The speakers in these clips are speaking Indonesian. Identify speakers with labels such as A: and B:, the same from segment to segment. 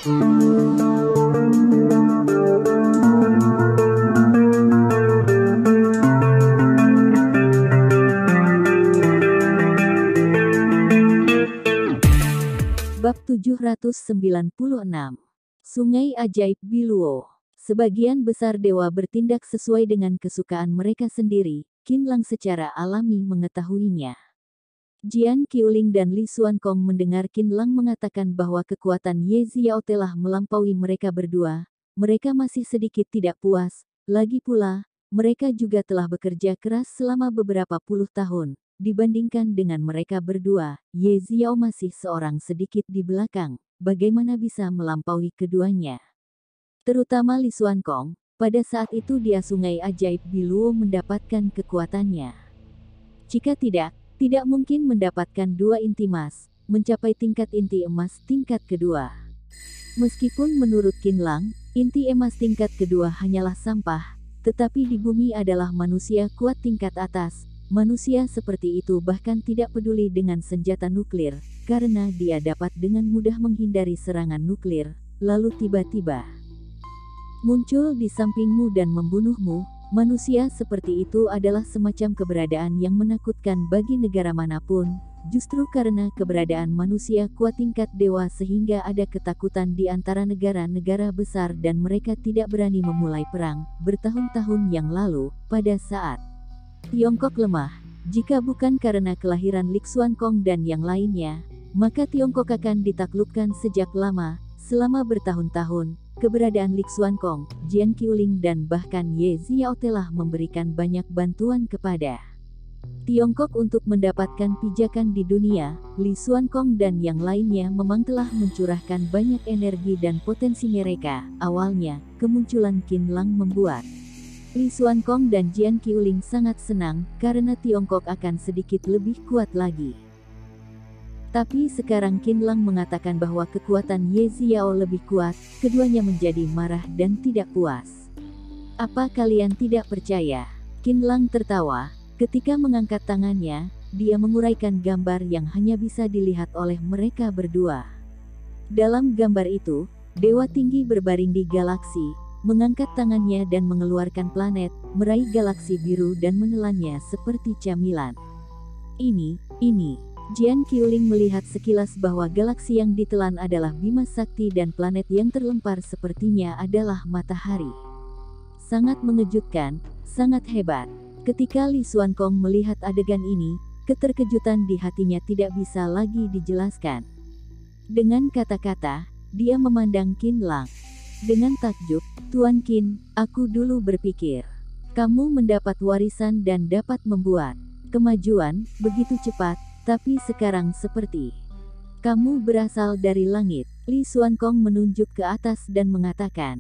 A: Bab 796. Sungai Ajaib Biluo. Sebagian besar dewa bertindak sesuai dengan kesukaan mereka sendiri, Qinlang secara alami mengetahuinya. Jian Qiuling dan Li Xuankong mendengar Qinlang mengatakan bahwa kekuatan Ye Xiao telah melampaui mereka berdua. Mereka masih sedikit tidak puas, lagi pula, mereka juga telah bekerja keras selama beberapa puluh tahun. Dibandingkan dengan mereka berdua, Ye Xiao masih seorang sedikit di belakang. Bagaimana bisa melampaui keduanya? Terutama Li Xuankong, pada saat itu dia Sungai Ajaib Biluo mendapatkan kekuatannya. Jika tidak mungkin mendapatkan dua inti emas, mencapai tingkat inti emas tingkat kedua. Meskipun menurut Qinlang, inti emas tingkat kedua hanyalah sampah, tetapi di bumi adalah manusia kuat tingkat atas. Manusia seperti itu bahkan tidak peduli dengan senjata nuklir, karena dia dapat dengan mudah menghindari serangan nuklir, lalu tiba-tiba muncul di sampingmu dan membunuhmu. Manusia seperti itu adalah semacam keberadaan yang menakutkan bagi negara manapun, justru karena keberadaan manusia kuat tingkat dewa sehingga ada ketakutan di antara negara-negara besar dan mereka tidak berani memulai perang. Bertahun-tahun yang lalu, pada saat Tiongkok lemah, jika bukan karena kelahiran Li Xuankong dan yang lainnya, maka Tiongkok akan ditaklukkan sejak lama. Selama bertahun-tahun, keberadaan Li Xuankong, Jian Qiuling dan bahkan Ye Xiao telah memberikan banyak bantuan kepada Tiongkok untuk mendapatkan pijakan di dunia. Li Xuankong dan yang lainnya memang telah mencurahkan banyak energi dan potensi mereka. Awalnya, kemunculan Qinlang membuat Li Xuankong dan Jian Qiuling sangat senang, karena Tiongkok akan sedikit lebih kuat lagi. Tapi sekarang Qinlang mengatakan bahwa kekuatan Ye Xiao lebih kuat, keduanya menjadi marah dan tidak puas. Apa kalian tidak percaya? Qinlang tertawa, ketika mengangkat tangannya, dia menguraikan gambar yang hanya bisa dilihat oleh mereka berdua. Dalam gambar itu, dewa tinggi berbaring di galaksi, mengangkat tangannya dan mengeluarkan planet, meraih galaksi biru dan menelannya seperti camilan. Ini. Jian Qiuling melihat sekilas bahwa galaksi yang ditelan adalah Bima Sakti dan planet yang terlempar sepertinya adalah matahari. Sangat mengejutkan, sangat hebat. Ketika Li Xuankong melihat adegan ini, keterkejutan di hatinya tidak bisa lagi dijelaskan. Dengan kata-kata, dia memandang Qinlang dengan takjub. Tuan Qin, aku dulu berpikir kamu mendapat warisan dan dapat membuat kemajuan begitu cepat, tapi sekarang seperti kamu berasal dari langit. Li Xuankong menunjuk ke atas dan mengatakan,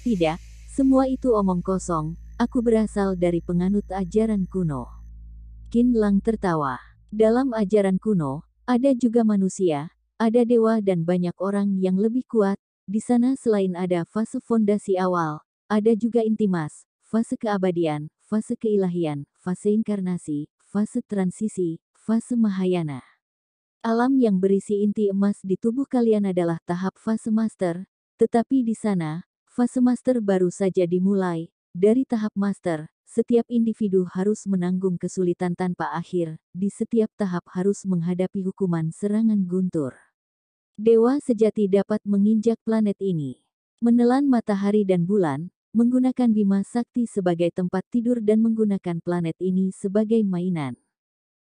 A: tidak, semua itu omong kosong, aku berasal dari penganut ajaran kuno. Qinlang tertawa. Dalam ajaran kuno, ada juga manusia, ada dewa dan banyak orang yang lebih kuat. Di sana selain ada fase fondasi awal, ada juga inti emas, fase keabadian, fase keilahian, fase inkarnasi, fase transisi, fase Mahayana. Alam yang berisi inti emas di tubuh kalian adalah tahap fase master, tetapi di sana, fase master baru saja dimulai. Dari tahap master, setiap individu harus menanggung kesulitan tanpa akhir, di setiap tahap harus menghadapi hukuman serangan guntur. Dewa sejati dapat menginjak planet ini, menelan matahari dan bulan, menggunakan Bima Sakti sebagai tempat tidur dan menggunakan planet ini sebagai mainan.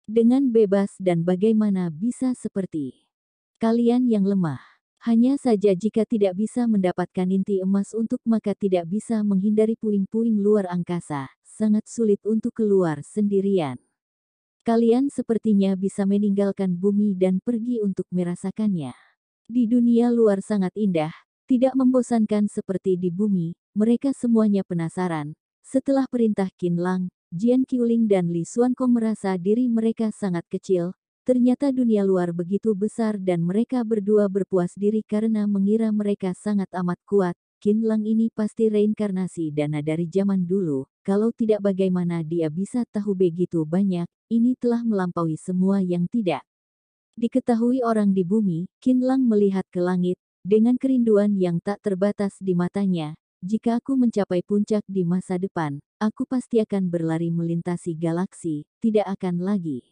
A: Dengan bebas dan bagaimana bisa seperti kalian yang lemah. Hanya saja jika tidak bisa mendapatkan inti emas untuk maka tidak bisa menghindari puing-puing luar angkasa, sangat sulit untuk keluar sendirian. Kalian sepertinya bisa meninggalkan bumi dan pergi untuk merasakannya. Di dunia luar sangat indah, tidak membosankan seperti di bumi. Mereka semuanya penasaran. Setelah perintah Qinlang, Jian Qiuling dan Li Xuankong merasa diri mereka sangat kecil. Ternyata dunia luar begitu besar dan mereka berdua berpuas diri karena mengira mereka sangat amat kuat. Qinlang ini pasti reinkarnasi dana dari zaman dulu. Kalau tidak bagaimana dia bisa tahu begitu banyak. Ini telah melampaui semua yang tidak diketahui orang di bumi. Qinlang melihat ke langit. dengan kerinduan yang tak terbatas di matanya. Jika aku mencapai puncak di masa depan, aku pasti akan berlari melintasi galaksi, tidak akan lagi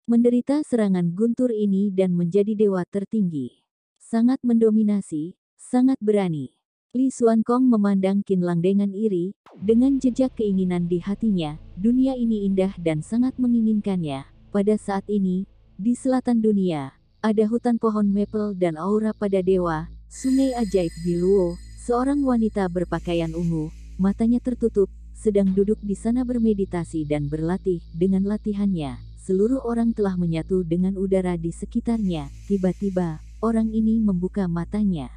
A: menderita serangan guntur ini dan menjadi dewa tertinggi. Sangat mendominasi, sangat berani. Li Xuankong memandang Qin Lang dengan iri, dengan jejak keinginan di hatinya. Dunia ini indah dan sangat menginginkannya. Pada saat ini, di selatan dunia, ada hutan pohon maple dan aura pada dewa, sungai ajaib di Luo. Seorang wanita berpakaian ungu, matanya tertutup, sedang duduk di sana bermeditasi dan berlatih. Dengan latihannya, seluruh orang telah menyatu dengan udara di sekitarnya. Tiba-tiba, orang ini membuka matanya.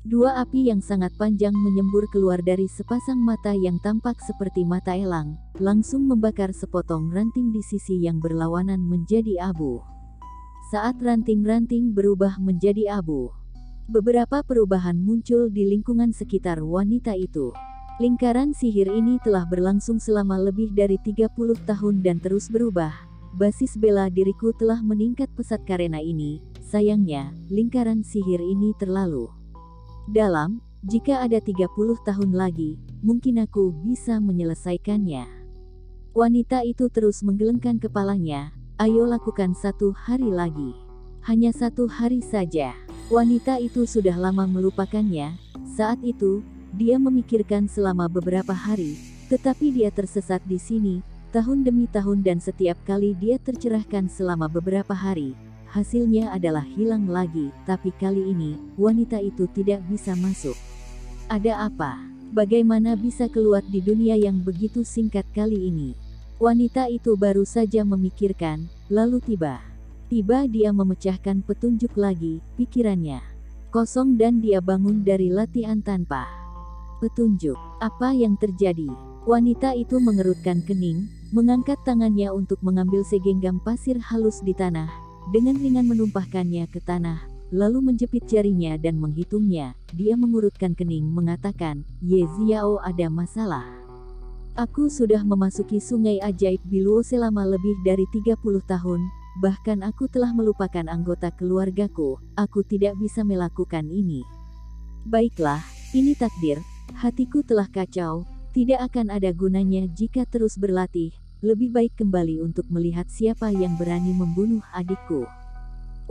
A: Dua api yang sangat panjang menyembur keluar dari sepasang mata yang tampak seperti mata elang, langsung membakar sepotong ranting di sisi yang berlawanan menjadi abu. Saat ranting-ranting berubah menjadi abu, beberapa perubahan muncul di lingkungan sekitar wanita itu. Lingkaran sihir ini telah berlangsung selama lebih dari 30 tahun dan terus berubah. Basis bela diriku telah meningkat pesat karena ini. Sayangnya, lingkaran sihir ini terlalu dalam. Jika ada 30 tahun lagi, mungkin aku bisa menyelesaikannya. Wanita itu terus menggelengkan kepalanya. Ayo lakukan 1 hari lagi. Hanya 1 hari saja. Wanita itu sudah lama melupakannya. Saat itu, dia memikirkan selama beberapa hari, tetapi dia tersesat di sini, tahun demi tahun dan setiap kali dia tercerahkan selama beberapa hari, hasilnya adalah hilang lagi, tapi kali ini, wanita itu tidak bisa masuk. Ada apa? Bagaimana bisa keluar di dunia yang begitu singkat kali ini? Wanita itu baru saja memikirkan, lalu tiba dia memecahkan petunjuk lagi, pikirannya kosong dan dia bangun dari latihan tanpa petunjuk. Apa yang terjadi? Wanita itu mengerutkan kening, mengangkat tangannya untuk mengambil segenggam pasir halus di tanah, dengan ringan menumpahkannya ke tanah, lalu menjepit jarinya dan menghitungnya. Dia mengurutkan kening mengatakan, Ye Ziao, ada masalah. Aku sudah memasuki sungai ajaib Biluo selama lebih dari 30 tahun, bahkan aku telah melupakan anggota keluargaku, aku tidak bisa melakukan ini. Baiklah, ini takdir, hatiku telah kacau, tidak akan ada gunanya jika terus berlatih, lebih baik kembali untuk melihat siapa yang berani membunuh adikku.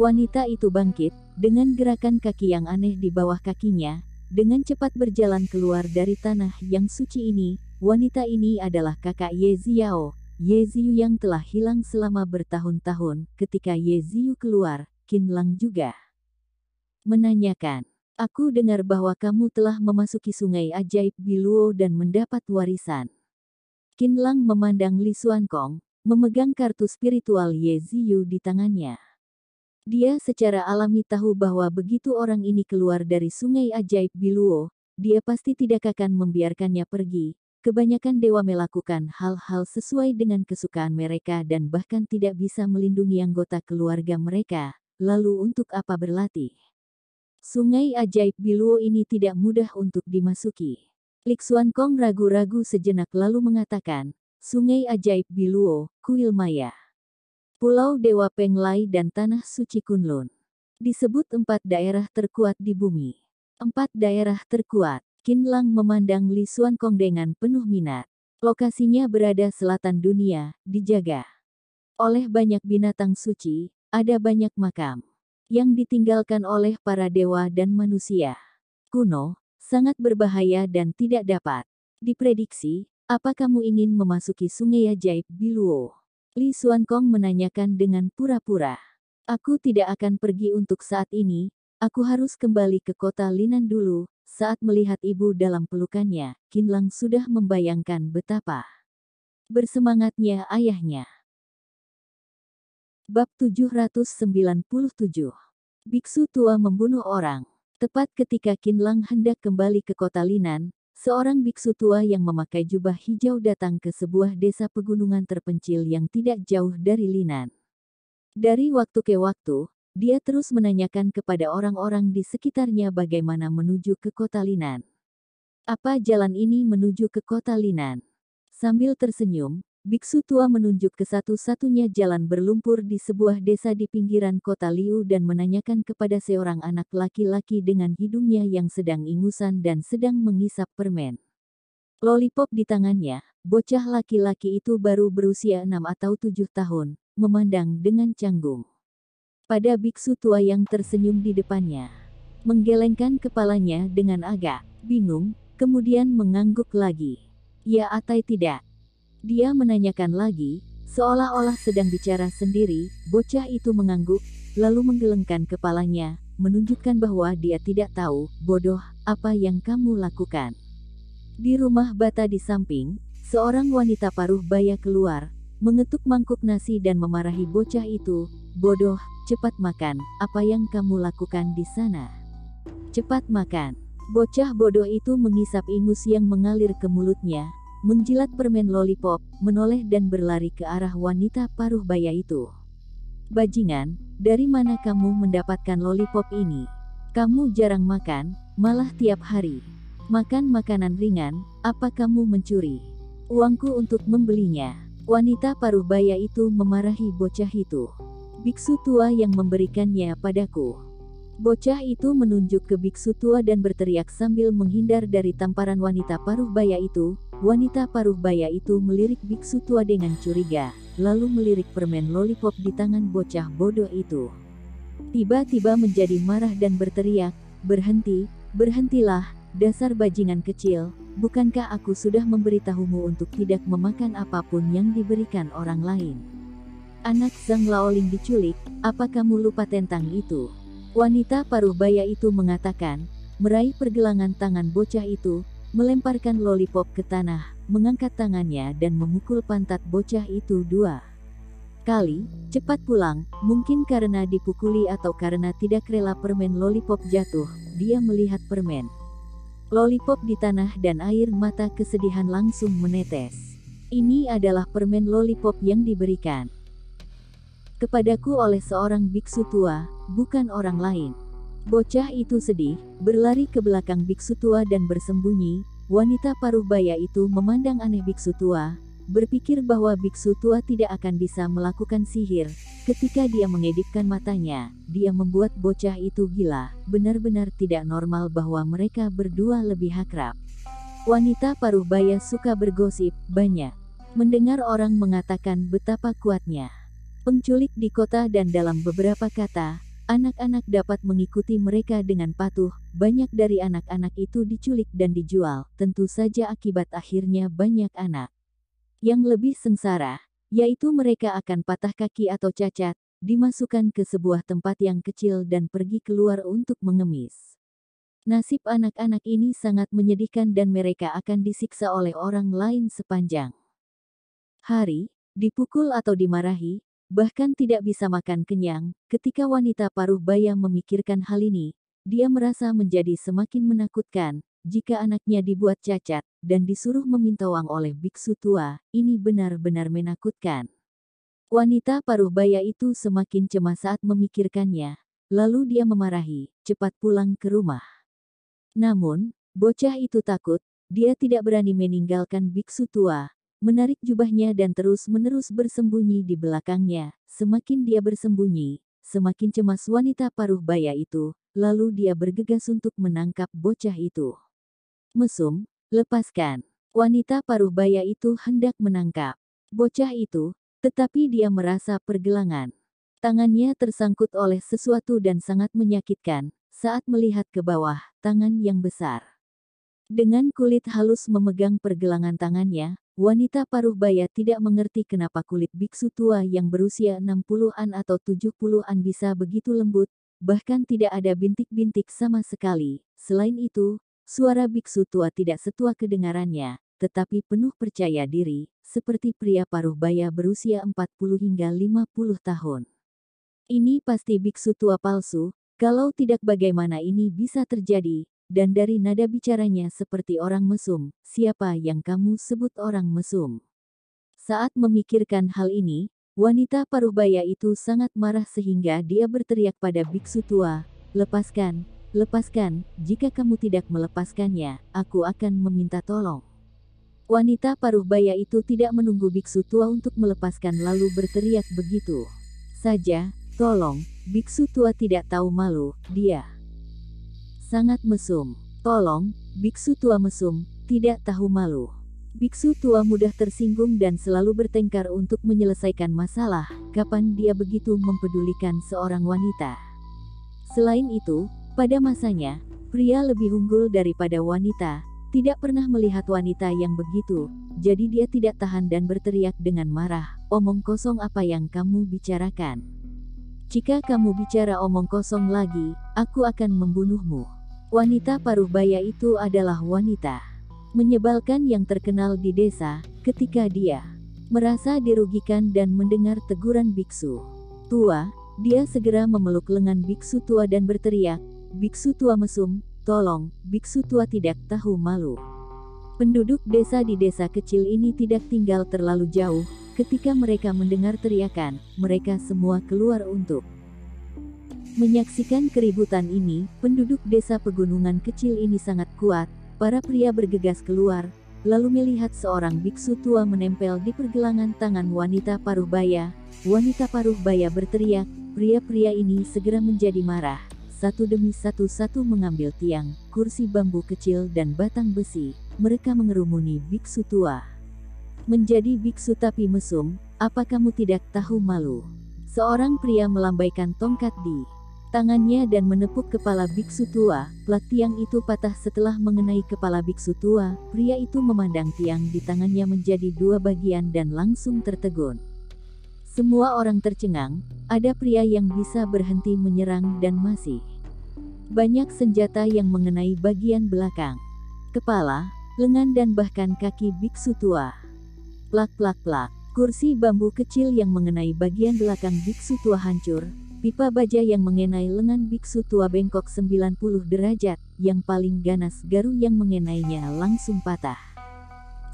A: Wanita itu bangkit, dengan gerakan kaki yang aneh di bawah kakinya, dengan cepat berjalan keluar dari tanah yang suci ini. Wanita ini adalah kakak Ye Ziao, Ye Ziyu yang telah hilang selama bertahun-tahun. Ketika Ye Ziyu keluar, Qin Lang juga menanyakan, aku dengar bahwa kamu telah memasuki sungai ajaib Biluo dan mendapat warisan. Qin Lang memandang Li Xuankong, memegang kartu spiritual Ye Ziyu di tangannya. Dia secara alami tahu bahwa begitu orang ini keluar dari sungai ajaib Biluo, dia pasti tidak akan membiarkannya pergi. Kebanyakan dewa melakukan hal-hal sesuai dengan kesukaan mereka dan bahkan tidak bisa melindungi anggota keluarga mereka. Lalu untuk apa berlatih? Sungai ajaib Biluo ini tidak mudah untuk dimasuki. Li Xuankong ragu-ragu sejenak lalu mengatakan, Sungai ajaib Biluo, kuil maya, Pulau Dewa Penglai dan Tanah Suci Kunlun. Disebut 4 daerah terkuat di bumi. 4 daerah terkuat. Qin Lang memandang Li Xuankong dengan penuh minat. Lokasinya berada selatan dunia, dijaga oleh banyak binatang suci, ada banyak makam yang ditinggalkan oleh para dewa dan manusia kuno, sangat berbahaya dan tidak dapat diprediksi. Apa kamu ingin memasuki sungai ajaib Biluo? Li Xuankong menanyakan dengan pura-pura. Aku tidak akan pergi untuk saat ini, aku harus kembali ke kota Linan dulu. Saat melihat ibu dalam pelukannya, Qin Lang sudah membayangkan betapa bersemangatnya ayahnya. Bab 797. Biksu tua membunuh orang. Tepat ketika Qin Lang hendak kembali ke kota Linan, seorang biksu tua yang memakai jubah hijau datang ke sebuah desa pegunungan terpencil yang tidak jauh dari Linan. Dari waktu ke waktu, dia terus menanyakan kepada orang-orang di sekitarnya bagaimana menuju ke kota Linan. Apa jalan ini menuju ke kota Linan? Sambil tersenyum, biksu tua menunjuk ke satu-satunya jalan berlumpur di sebuah desa di pinggiran kota Liu dan menanyakan kepada seorang anak laki-laki dengan hidungnya yang sedang ingusan dan sedang mengisap permen. Lollipop di tangannya, bocah laki-laki itu baru berusia 6 atau 7 tahun, memandang dengan canggung pada biksu tua yang tersenyum di depannya. Menggelengkan kepalanya dengan agak bingung, kemudian mengangguk lagi. Ya atau tidak? Dia menanyakan lagi, seolah-olah sedang bicara sendiri. Bocah itu mengangguk, lalu menggelengkan kepalanya, menunjukkan bahwa dia tidak tahu. Bodoh, apa yang kamu lakukan? Di rumah bata di samping, seorang wanita paruh baya keluar, mengetuk mangkuk nasi dan memarahi bocah itu. Bodoh, cepat makan, apa yang kamu lakukan di sana? Cepat makan. Bocah bodoh itu mengisap ingus yang mengalir ke mulutnya, menjilat permen lollipop, menoleh dan berlari ke arah wanita paruh baya itu. Bajingan, dari mana kamu mendapatkan lollipop ini? Kamu jarang makan, malah tiap hari makan makanan ringan. Apa kamu mencuri uangku untuk membelinya? Wanita paruh baya itu memarahi bocah itu. Biksu tua yang memberikannya padaku. Bocah itu menunjuk ke biksu tua dan berteriak sambil menghindar dari tamparan wanita paruh baya itu. Wanita paruh baya itu melirik biksu tua dengan curiga, lalu melirik permen lollipop di tangan bocah bodoh itu. Tiba-tiba menjadi marah dan berteriak, "Berhenti, berhentilah, dasar bajingan kecil, bukankah aku sudah memberitahumu untuk tidak memakan apapun yang diberikan orang lain? Anak Zhang Laoling diculik, apa kamu lupa tentang itu?" Wanita paruh baya itu mengatakan, meraih pergelangan tangan bocah itu, melemparkan lollipop ke tanah, mengangkat tangannya dan memukul pantat bocah itu 2 kali. Cepat pulang, mungkin karena dipukuli atau karena tidak rela permen lollipop jatuh. Dia melihat permen lollipop di tanah dan air mata kesedihan langsung menetes. Ini adalah permen lollipop yang diberikan kepadaku oleh seorang biksu tua, bukan orang lain. Bocah itu sedih, berlari ke belakang biksu tua dan bersembunyi. Wanita paruh baya itu memandang aneh biksu tua, berpikir bahwa biksu tua tidak akan bisa melakukan sihir. Ketika dia mengedipkan matanya, dia membuat bocah itu gila. Benar-benar tidak normal bahwa mereka berdua lebih akrab. Wanita paruh baya suka bergosip, banyak mendengar orang mengatakan betapa kuatnya penculik di kota dan dalam beberapa kata, anak-anak dapat mengikuti mereka dengan patuh. Banyak dari anak-anak itu diculik dan dijual, tentu saja akibat akhirnya banyak anak yang lebih sengsara, yaitu mereka akan patah kaki atau cacat, dimasukkan ke sebuah tempat yang kecil dan pergi keluar untuk mengemis. Nasib anak-anak ini sangat menyedihkan dan mereka akan disiksa oleh orang lain sepanjang hari, dipukul atau dimarahi, bahkan tidak bisa makan kenyang. Ketika wanita paruh baya memikirkan hal ini, dia merasa menjadi semakin menakutkan. Jika anaknya dibuat cacat dan disuruh meminta uang oleh biksu tua, ini benar-benar menakutkan. Wanita paruh baya itu semakin cemas saat memikirkannya. Lalu dia memarahi, "Cepat pulang ke rumah." Namun, bocah itu takut. Dia tidak berani meninggalkan biksu tua, menarik jubahnya dan terus-menerus bersembunyi di belakangnya. Semakin dia bersembunyi, semakin cemas wanita paruh baya itu, lalu dia bergegas untuk menangkap bocah itu. "Mesum, lepaskan." Wanita paruh baya itu hendak menangkap bocah itu, tetapi dia merasa pergelangan. Tangannya tersangkut oleh sesuatu dan sangat menyakitkan saat melihat ke bawah, tangan yang besar dengan kulit halus memegang pergelangan tangannya. Wanita paruh baya tidak mengerti kenapa kulit biksu tua yang berusia 60-an atau 70-an bisa begitu lembut, bahkan tidak ada bintik-bintik sama sekali. Selain itu, suara biksu tua tidak setua kedengarannya, tetapi penuh percaya diri, seperti pria paruh baya berusia 40 hingga 50 tahun. Ini pasti biksu tua palsu, kalau tidak bagaimana ini bisa terjadi? Dan dari nada bicaranya seperti orang mesum, "Siapa yang kamu sebut orang mesum?" Saat memikirkan hal ini, wanita paruh baya itu sangat marah sehingga dia berteriak pada biksu tua, "Lepaskan, lepaskan, jika kamu tidak melepaskannya, aku akan meminta tolong." Wanita paruh baya itu tidak menunggu biksu tua untuk melepaskan lalu berteriak begitu saja, "Tolong, biksu tua tidak tahu malu, dia sangat mesum. Tolong, biksu tua mesum, tidak tahu malu." Biksu tua mudah tersinggung dan selalu bertengkar untuk menyelesaikan masalah, kapan dia begitu mempedulikan seorang wanita. Selain itu, pada masanya, pria lebih unggul daripada wanita, tidak pernah melihat wanita yang begitu, jadi dia tidak tahan dan berteriak dengan marah, "Omong kosong apa yang kamu bicarakan? Jika kamu bicara omong kosong lagi, aku akan membunuhmu." Wanita paruh baya itu adalah wanita menyebalkan yang terkenal di desa. Ketika dia merasa dirugikan dan mendengar teguran biksu tua, dia segera memeluk lengan biksu tua dan berteriak, "Biksu tua mesum, tolong, biksu tua tidak tahu malu." Penduduk desa di desa kecil ini tidak tinggal terlalu jauh. Ketika mereka mendengar teriakan, mereka semua keluar untuk menyaksikan keributan ini. Penduduk desa pegunungan kecil ini sangat kuat. Para pria bergegas keluar, lalu melihat seorang biksu tua menempel di pergelangan tangan wanita paruh baya. Wanita paruh baya berteriak, pria-pria ini segera menjadi marah. Satu demi satu mengambil tiang, kursi bambu kecil dan batang besi. Mereka mengerumuni biksu tua. "Menjadi biksu tapi mesum, apa kamu tidak tahu malu?" Seorang pria melambaikan tongkat di tangannya dan menepuk kepala biksu tua. Plat tiang itu patah setelah mengenai kepala biksu tua. Pria itu memandang tiang di tangannya menjadi dua bagian dan langsung tertegun. Semua orang tercengang. Ada pria yang bisa berhenti menyerang dan masih banyak senjata yang mengenai bagian belakang, kepala, lengan dan bahkan kaki biksu tua. Plak plak plak. Kursi bambu kecil yang mengenai bagian belakang biksu tua hancur. Pipa baja yang mengenai lengan biksu tua bengkok 90 derajat. Yang paling ganas garu yang mengenainya langsung patah.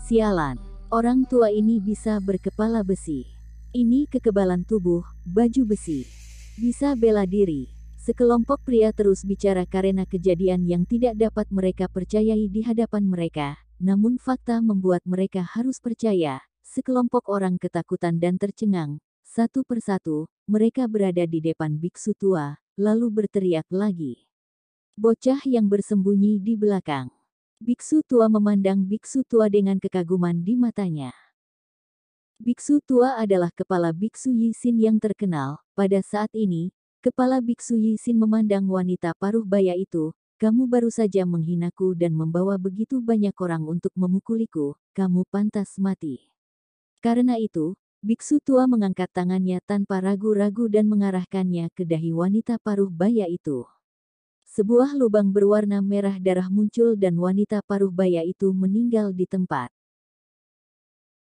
A: Sialan, orang tua ini bisa berkepala besi. Ini kekebalan tubuh, baju besi. Bisa bela diri. Sekelompok pria terus bicara karena kejadian yang tidak dapat mereka percayai di hadapan mereka. Namun fakta membuat mereka harus percaya. Sekelompok orang ketakutan dan tercengang. Satu persatu, mereka berada di depan biksu tua, lalu berteriak lagi. Bocah yang bersembunyi di belakang. Biksu tua memandang biksu tua dengan kekaguman di matanya. Biksu tua adalah kepala biksu Yisin yang terkenal. Pada saat ini, kepala biksu Yisin memandang wanita paruh baya itu. "Kamu baru saja menghinaku dan membawa begitu banyak orang untuk memukuliku. Kamu pantas mati." Karena itu, biksu tua mengangkat tangannya tanpa ragu-ragu dan mengarahkannya ke dahi wanita paruh baya itu. Sebuah lubang berwarna merah darah muncul dan wanita paruh baya itu meninggal di tempat.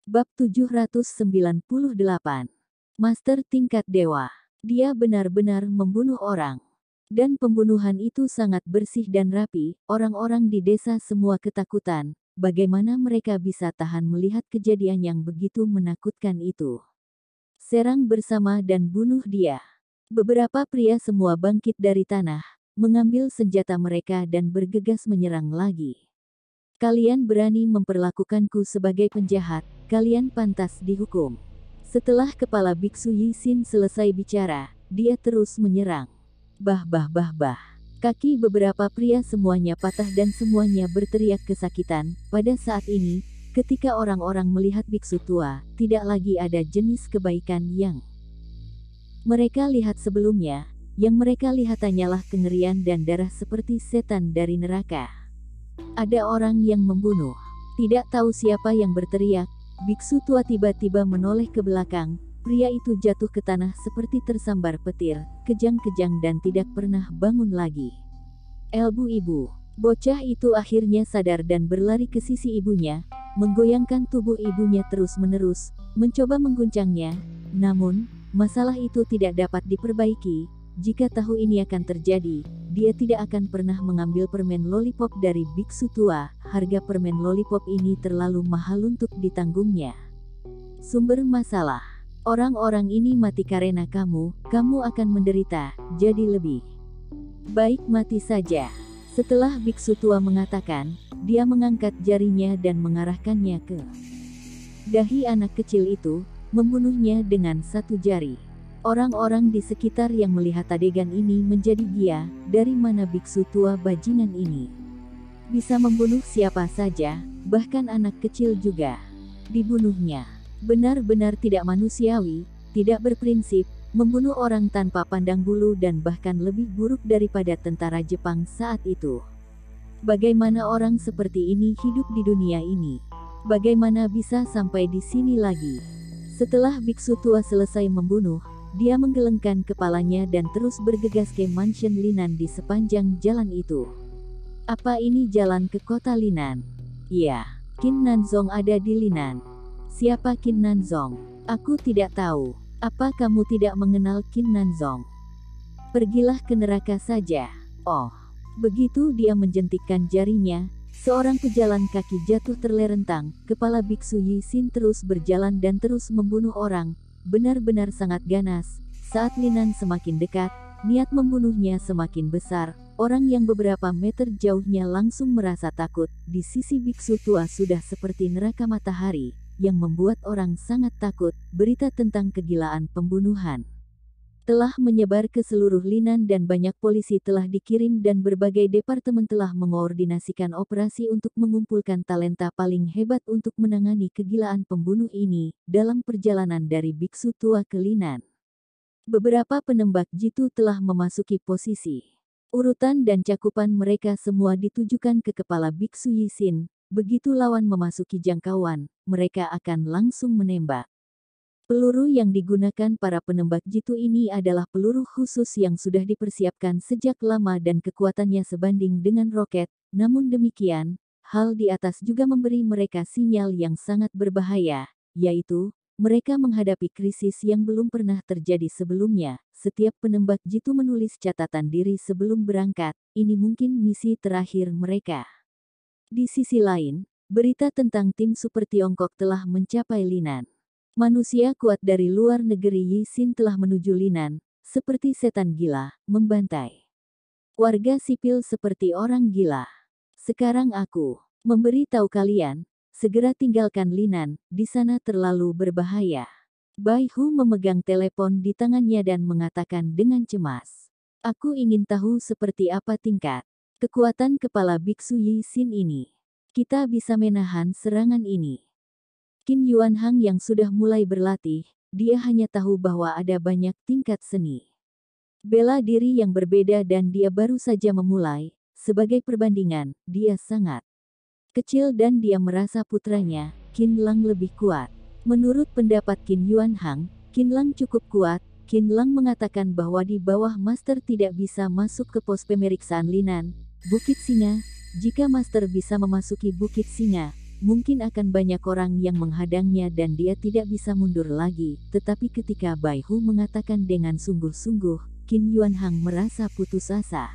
A: Bab 798. Master tingkat dewa. Dia benar-benar membunuh orang. Dan pembunuhan itu sangat bersih dan rapi. Orang-orang di desa semua ketakutan. Bagaimana mereka bisa tahan melihat kejadian yang begitu menakutkan itu? Serang bersama dan bunuh dia. Beberapa pria semua bangkit dari tanah, mengambil senjata mereka dan bergegas menyerang lagi. "Kalian berani memperlakukanku sebagai penjahat, kalian pantas dihukum." Setelah kepala biksu Yisin selesai bicara, dia terus menyerang. Bah bah bah bah. Kaki beberapa pria semuanya patah dan semuanya berteriak kesakitan. Pada saat ini, ketika orang-orang melihat biksu tua, tidak lagi ada jenis kebaikan yang mereka lihat sebelumnya. Yang mereka lihat hanyalah kengerian dan darah seperti setan dari neraka. Ada orang yang membunuh. Tidak tahu siapa yang berteriak. Biksu tua tiba-tiba menoleh ke belakang. Pria itu jatuh ke tanah seperti tersambar petir, kejang-kejang dan tidak pernah bangun lagi. "Elbu ibu." Bocah itu akhirnya sadar dan berlari ke sisi ibunya, menggoyangkan tubuh ibunya terus-menerus, mencoba mengguncangnya. Namun, masalah itu tidak dapat diperbaiki. Jika tahu ini akan terjadi, dia tidak akan pernah mengambil permen lollipop dari biksu tua. Harga permen lollipop ini terlalu mahal untuk ditanggungnya. Sumber masalah. Orang-orang ini mati karena kamu akan menderita, jadi lebih baik mati saja. Setelah biksu tua mengatakan, dia mengangkat jarinya dan mengarahkannya ke dahi anak kecil itu, membunuhnya dengan satu jari. Orang-orang di sekitar yang melihat adegan ini menjadi gila, dari mana biksu tua bajingan ini bisa membunuh siapa saja, bahkan anak kecil juga. Dibunuhnya benar-benar tidak manusiawi, tidak berprinsip, membunuh orang tanpa pandang bulu dan bahkan lebih buruk daripada tentara Jepang saat itu. Bagaimana orang seperti ini hidup di dunia ini? Bagaimana bisa sampai di sini lagi? Setelah biksu tua selesai membunuh, dia menggelengkan kepalanya dan terus bergegas ke mansion Linan di sepanjang jalan itu. Apa ini jalan ke kota Linan? Iya, Qin Nanzong ada di Linan. Siapa Qin Nanzong? Aku tidak tahu. Apa kamu tidak mengenal Qin Nanzong? Pergilah ke neraka saja. Oh. Begitu dia menjentikkan jarinya, seorang pejalan kaki jatuh terlentang, kepala biksu Yisin terus berjalan dan terus membunuh orang, benar-benar sangat ganas. Saat Linan semakin dekat, niat membunuhnya semakin besar, orang yang beberapa meter jauhnya langsung merasa takut. Di sisi biksu tua sudah seperti neraka matahari, yang membuat orang sangat takut. Berita tentang kegilaan pembunuhan telah menyebar ke seluruh Linan dan banyak polisi telah dikirim dan berbagai departemen telah mengoordinasikan operasi untuk mengumpulkan talenta paling hebat untuk menangani kegilaan pembunuh ini, dalam perjalanan dari biksu tua ke Linan. Beberapa penembak jitu telah memasuki posisi. Urutan dan cakupan mereka semua ditujukan ke kepala biksu Yisin, begitu lawan memasuki jangkauan, mereka akan langsung menembak. Peluru yang digunakan para penembak jitu ini adalah peluru khusus yang sudah dipersiapkan sejak lama dan kekuatannya sebanding dengan roket. Namun demikian, hal di atas juga memberi mereka sinyal yang sangat berbahaya, yaitu, mereka menghadapi krisis yang belum pernah terjadi sebelumnya. Setiap penembak jitu menulis catatan diri sebelum berangkat, ini mungkin misi terakhir mereka. Di sisi lain, berita tentang tim super Tiongkok telah mencapai Linan. Manusia kuat dari luar negeri Yisin telah menuju Linan, seperti setan gila, membantai warga sipil seperti orang gila. Sekarang aku memberi tahu kalian, segera tinggalkan Linan, di sana terlalu berbahaya. Bai Hu memegang telepon di tangannya dan mengatakan dengan cemas. Aku ingin tahu seperti apa tingkat kekuatan kepala biksu Yisin ini. Kita bisa menahan serangan ini. Qin Yuanhang yang sudah mulai berlatih, dia hanya tahu bahwa ada banyak tingkat seni bela diri yang berbeda dan dia baru saja memulai. Sebagai perbandingan, dia sangat kecil dan dia merasa putranya, Qin Lang lebih kuat. Menurut pendapat Qin Yuanhang, Qin Lang cukup kuat. Qin Lang mengatakan bahwa di bawah Master tidak bisa masuk ke pos pemeriksaan Linan, Bukit Singa. Jika Master bisa memasuki Bukit Singa, mungkin akan banyak orang yang menghadangnya dan dia tidak bisa mundur lagi. Tetapi ketika Bai Hu mengatakan dengan sungguh-sungguh, Qin Yuanhang merasa putus asa.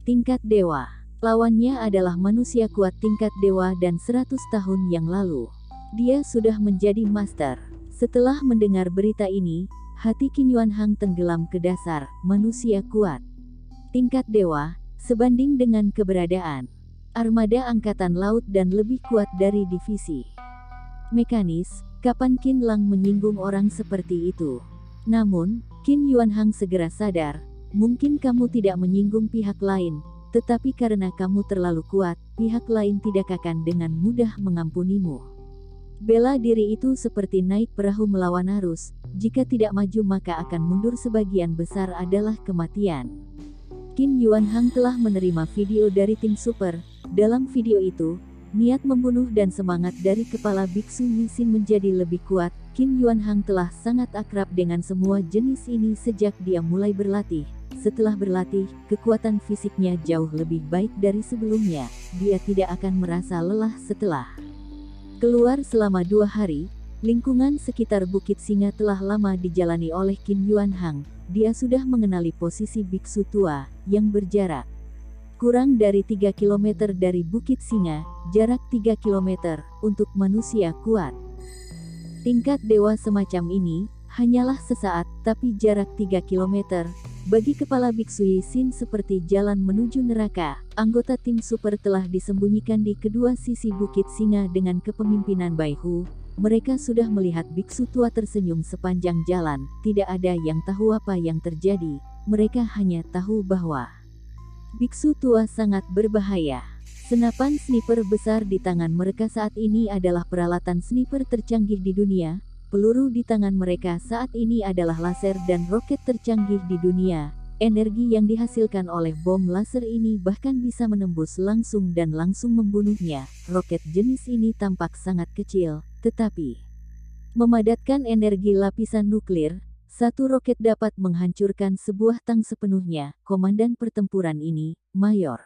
A: Tingkat dewa. Lawannya adalah manusia kuat tingkat dewa dan 100 tahun yang lalu. Dia sudah menjadi master. Setelah mendengar berita ini, hati Qin Yuanhang tenggelam ke dasar. Manusia kuat tingkat dewa, sebanding dengan keberadaan armada angkatan laut dan lebih kuat dari divisi mekanis. Kapan Qin Lang menyinggung orang seperti itu? Namun, Qin Yuanhang segera sadar, mungkin kamu tidak menyinggung pihak lain, tetapi karena kamu terlalu kuat, pihak lain tidak akan dengan mudah mengampunimu. Bela diri itu seperti naik perahu melawan arus, jika tidak maju maka akan mundur. Sebagian besar adalah kematian. Qin Yuanhang telah menerima video dari tim super. Dalam video itu, niat membunuh dan semangat dari kepala biksu Yisin menjadi lebih kuat. Qin Yuanhang telah sangat akrab dengan semua jenis ini sejak dia mulai berlatih. Setelah berlatih, kekuatan fisiknya jauh lebih baik dari sebelumnya. Dia tidak akan merasa lelah setelah keluar selama 2 hari. Lingkungan sekitar Bukit Singa telah lama dijalani oleh Qin Yuanhang. Dia sudah mengenali posisi biksu tua, yang berjarak kurang dari 3 km dari Bukit Singa, jarak 3 km, untuk manusia kuat tingkat dewa semacam ini, hanyalah sesaat, tapi jarak 3 kilometer. Bagi kepala Biksu Yisin seperti jalan menuju neraka. Anggota tim super telah disembunyikan di kedua sisi Bukit Singa dengan kepemimpinan Bai Hu. Mereka sudah melihat biksu tua tersenyum sepanjang jalan. Tidak ada yang tahu apa yang terjadi. Mereka hanya tahu bahwa biksu tua sangat berbahaya. Senapan sniper besar di tangan mereka saat ini adalah peralatan sniper tercanggih di dunia. Peluru di tangan mereka saat ini adalah laser dan roket tercanggih di dunia. Energi yang dihasilkan oleh bom laser ini bahkan bisa menembus langsung dan langsung membunuhnya. Roket jenis ini tampak sangat kecil, tetapi memadatkan energi lapisan nuklir. Satu roket dapat menghancurkan sebuah tank sepenuhnya. Komandan pertempuran ini, Mayor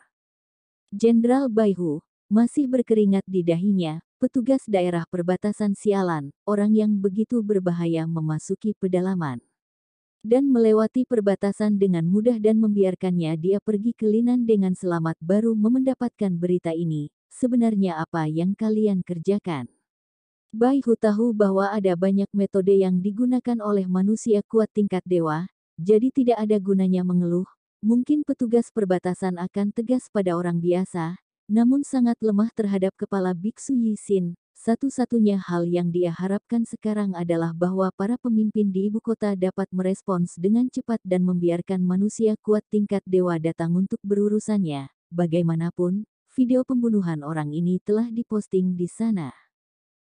A: Jenderal Bai Hu, masih berkeringat di dahinya. Petugas daerah perbatasan sialan, orang yang begitu berbahaya memasuki pedalaman dan melewati perbatasan dengan mudah dan membiarkannya dia pergi ke Linan dengan selamat baru mendapatkan berita ini. Sebenarnya apa yang kalian kerjakan? Bai Hu tahu bahwa ada banyak metode yang digunakan oleh manusia kuat tingkat dewa, jadi tidak ada gunanya mengeluh. Mungkin petugas perbatasan akan tegas pada orang biasa, namun sangat lemah terhadap kepala Biksu Yisin. Satu-satunya hal yang dia harapkan sekarang adalah bahwa para pemimpin di ibu kota dapat merespons dengan cepat dan membiarkan manusia kuat tingkat dewa datang untuk berurusannya. Bagaimanapun, video pembunuhan orang ini telah diposting di sana.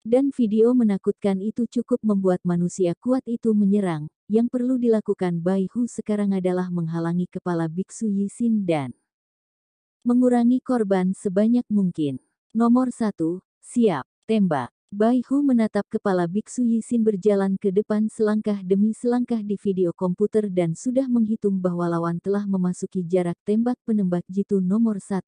A: Dan video menakutkan itu cukup membuat manusia kuat itu menyerang. Yang perlu dilakukan Bai Hu sekarang adalah menghalangi kepala Biksu Yisin dan mengurangi korban sebanyak mungkin. Nomor 1, siap, tembak. Bai Hu menatap kepala Biksu Yisin berjalan ke depan selangkah demi selangkah di video komputer dan sudah menghitung bahwa lawan telah memasuki jarak tembak penembak jitu nomor 1.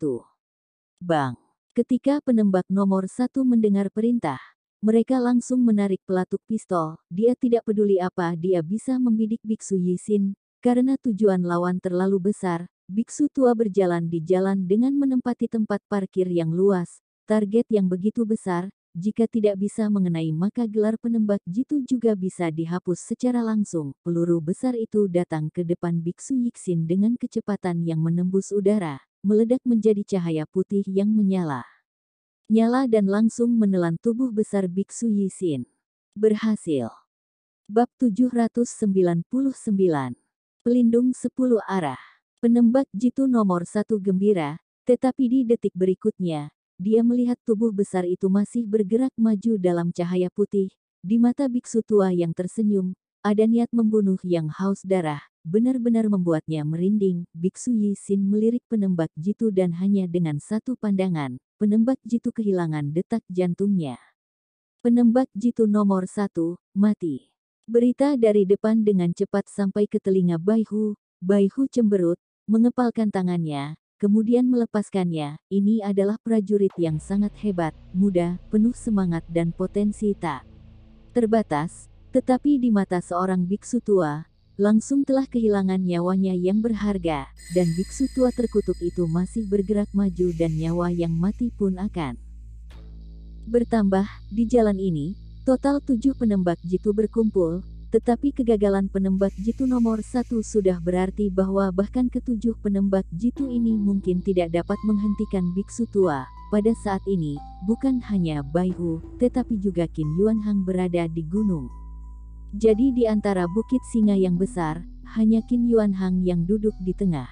A: Bang! Ketika penembak nomor 1 mendengar perintah, mereka langsung menarik pelatuk pistol. Dia tidak peduli apa dia bisa membidik Biksu Yisin, karena tujuan lawan terlalu besar. Biksu tua berjalan di jalan dengan menempati tempat parkir yang luas. Target yang begitu besar, jika tidak bisa mengenai maka gelar penembak jitu juga bisa dihapus secara langsung. Peluru besar itu datang ke depan Biksu Yisin dengan kecepatan yang menembus udara, meledak menjadi cahaya putih yang menyala. Nyala dan langsung menelan tubuh besar Biksu Yisin. Berhasil. Bab 799. Pelindung 10 arah. Penembak jitu nomor 1 gembira, tetapi di detik berikutnya, dia melihat tubuh besar itu masih bergerak maju dalam cahaya putih. Di mata biksu tua yang tersenyum, ada niat membunuh yang haus darah, benar-benar membuatnya merinding. Biksu Yisin melirik penembak jitu dan hanya dengan satu pandangan, penembak jitu kehilangan detak jantungnya. Penembak jitu nomor 1, mati. Berita dari depan dengan cepat sampai ke telinga Bai Hu. Bai Hu cemberut, mengepalkan tangannya, kemudian melepaskannya. Ini adalah prajurit yang sangat hebat, muda, penuh semangat dan potensi tak terbatas, tetapi di mata seorang biksu tua, langsung telah kehilangan nyawanya yang berharga, dan biksu tua terkutuk itu masih bergerak maju dan nyawa yang mati pun akan bertambah. Di jalan ini, total 7 penembak jitu berkumpul. Tetapi kegagalan penembak jitu nomor 1 sudah berarti bahwa bahkan ketujuh penembak jitu ini mungkin tidak dapat menghentikan biksu tua. Pada saat ini, bukan hanya Bai Hu, tetapi juga Qin Yuanhang berada di gunung. Jadi di antara bukit singa yang besar, hanya Qin Yuanhang yang duduk di tengah.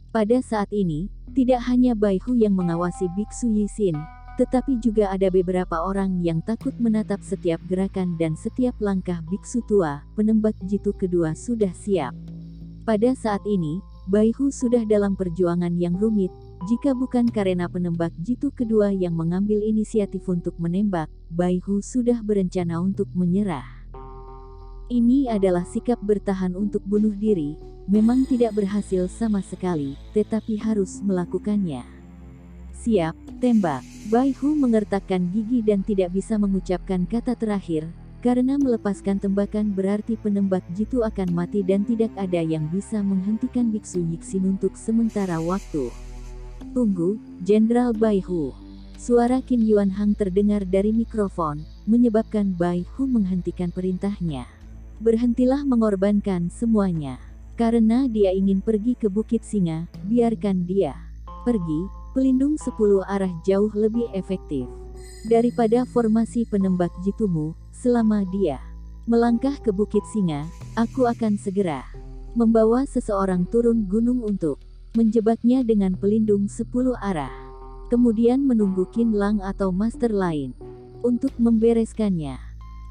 A: Pada saat ini, tidak hanya Bai Hu yang mengawasi Biksu Yisin, tetapi juga ada beberapa orang yang takut menatap setiap gerakan dan setiap langkah biksu tua. Penembak jitu kedua sudah siap. Pada saat ini, Bai Hu sudah dalam perjuangan yang rumit. Jika bukan karena penembak jitu kedua yang mengambil inisiatif untuk menembak, Bai Hu sudah berencana untuk menyerah. Ini adalah sikap bertahan untuk bunuh diri. Memang tidak berhasil sama sekali, tetapi harus melakukannya. Siap, tembak. Bai Hu mengertakkan gigi dan tidak bisa mengucapkan kata terakhir, karena melepaskan tembakan berarti penembak jitu akan mati dan tidak ada yang bisa menghentikan Biksu Yisin untuk sementara waktu. Tunggu, Jenderal Bai Hu. Suara Qin Yuanhang terdengar dari mikrofon, menyebabkan Bai Hu menghentikan perintahnya. Berhentilah mengorbankan semuanya. Karena dia ingin pergi ke Bukit Singa, biarkan dia pergi. Pelindung 10 arah jauh lebih efektif daripada formasi penembak jitumu. Selama dia melangkah ke Bukit Singa, aku akan segera membawa seseorang turun gunung untuk menjebaknya dengan pelindung 10 arah. Kemudian menunggu Qin Lang atau master lain untuk membereskannya.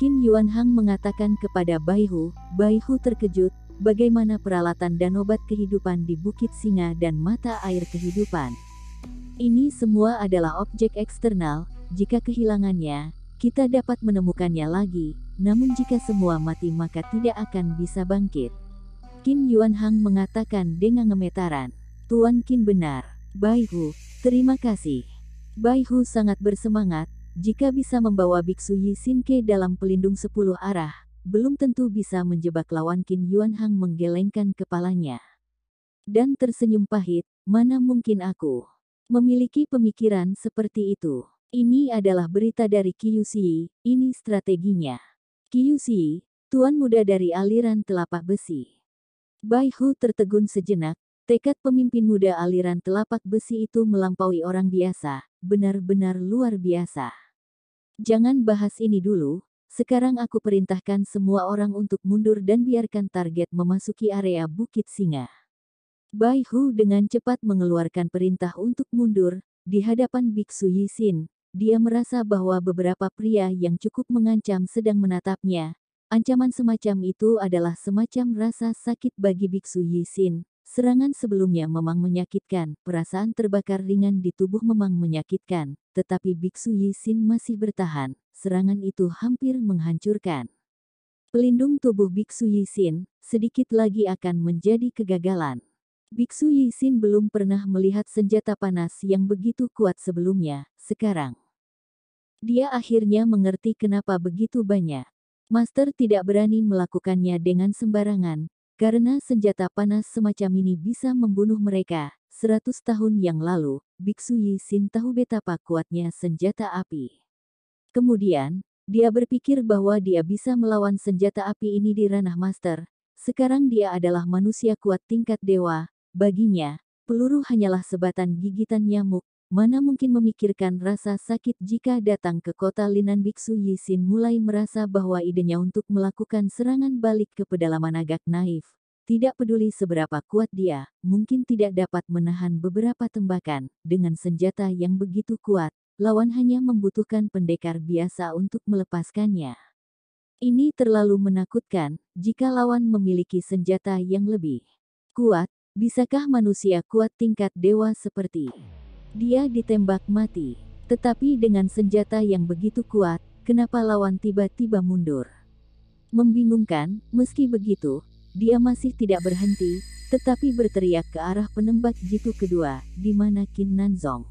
A: Qin Yuanhang mengatakan kepada Bai Hu. Bai Hu terkejut, bagaimana peralatan dan obat kehidupan di Bukit Singa dan mata air kehidupan. Ini semua adalah objek eksternal, jika kehilangannya, kita dapat menemukannya lagi, namun jika semua mati maka tidak akan bisa bangkit. Qin Yuanhang mengatakan dengan gemetaran. Tuan Qin benar, Bai Hu, terima kasih. Bai Hu sangat bersemangat, jika bisa membawa Biksu Yi Sin Ke dalam pelindung 10 arah, belum tentu bisa menjebak lawan. Qin Yuanhang menggelengkan kepalanya dan tersenyum pahit, mana mungkin aku memiliki pemikiran seperti itu. Ini adalah berita dari Qiu Xi, ini strateginya. Qiu Xi, tuan muda dari aliran telapak besi. Bai Hu tertegun sejenak, tekad pemimpin muda aliran telapak besi itu melampaui orang biasa, benar-benar luar biasa. Jangan bahas ini dulu, sekarang aku perintahkan semua orang untuk mundur dan biarkan target memasuki area Bukit Singa. Bai Hu dengan cepat mengeluarkan perintah untuk mundur. Di hadapan Biksu Yi Sin, dia merasa bahwa beberapa pria yang cukup mengancam sedang menatapnya. Ancaman semacam itu adalah semacam rasa sakit bagi Biksu Yi Sin. Serangan sebelumnya memang menyakitkan, perasaan terbakar ringan di tubuh memang menyakitkan, tetapi Biksu Yi Sin masih bertahan. Serangan itu hampir menghancurkan pelindung tubuh Biksu Yi Sin, sedikit lagi akan menjadi kegagalan. Biksu Yi Sin belum pernah melihat senjata panas yang begitu kuat sebelumnya. Sekarang, dia akhirnya mengerti kenapa begitu banyak master tidak berani melakukannya dengan sembarangan, karena senjata panas semacam ini bisa membunuh mereka. 100 tahun yang lalu, Biksu Yi Sin tahu betapa kuatnya senjata api. Kemudian, dia berpikir bahwa dia bisa melawan senjata api ini di ranah master. Sekarang dia adalah manusia kuat tingkat dewa. Baginya, peluru hanyalah sebatan gigitan nyamuk. Mana mungkin memikirkan rasa sakit jika datang ke kota Linan. Biksu Yi Sin mulai merasa bahwa idenya untuk melakukan serangan balik ke pedalaman agak naif. Tidak peduli seberapa kuat dia, mungkin tidak dapat menahan beberapa tembakan. Dengan senjata yang begitu kuat, lawan hanya membutuhkan pendekar biasa untuk melepaskannya. Ini terlalu menakutkan, jika lawan memiliki senjata yang lebih kuat. Bisakah manusia kuat tingkat dewa seperti dia ditembak mati? Tetapi dengan senjata yang begitu kuat, kenapa lawan tiba-tiba mundur? Membingungkan, meski begitu, dia masih tidak berhenti, tetapi berteriak ke arah penembak jitu kedua, di mana Qin Nanzong.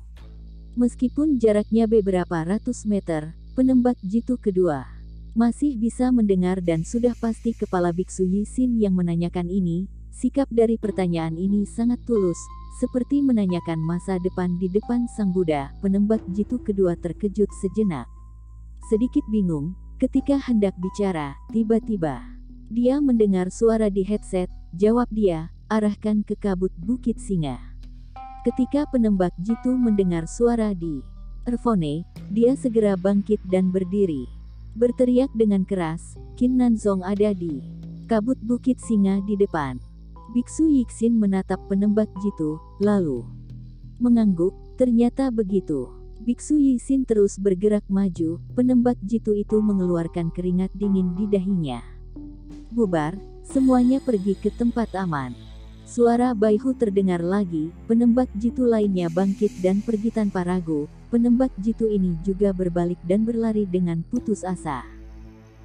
A: Meskipun jaraknya beberapa ratus meter, penembak jitu kedua masih bisa mendengar dan sudah pasti kepala Biksu Yi Sin yang menanyakan ini. Sikap dari pertanyaan ini sangat tulus, seperti menanyakan masa depan di depan Sang Buddha. Penembak jitu kedua terkejut sejenak. Sedikit bingung, ketika hendak bicara, tiba-tiba dia mendengar suara di headset. Jawab dia, arahkan ke kabut Bukit Singa. Ketika penembak jitu mendengar suara di earphone, dia segera bangkit dan berdiri. Berteriak dengan keras, Qin Nanzong ada di kabut Bukit Singa di depan. Biksu Yi Sin menatap penembak jitu, lalu mengangguk. Ternyata begitu. Biksu Yi Sin terus bergerak maju. Penembak jitu itu mengeluarkan keringat dingin di dahinya. Bubar, semuanya pergi ke tempat aman. Suara Bai Hu terdengar lagi. Penembak jitu lainnya bangkit dan pergi tanpa ragu. Penembak jitu ini juga berbalik dan berlari dengan putus asa.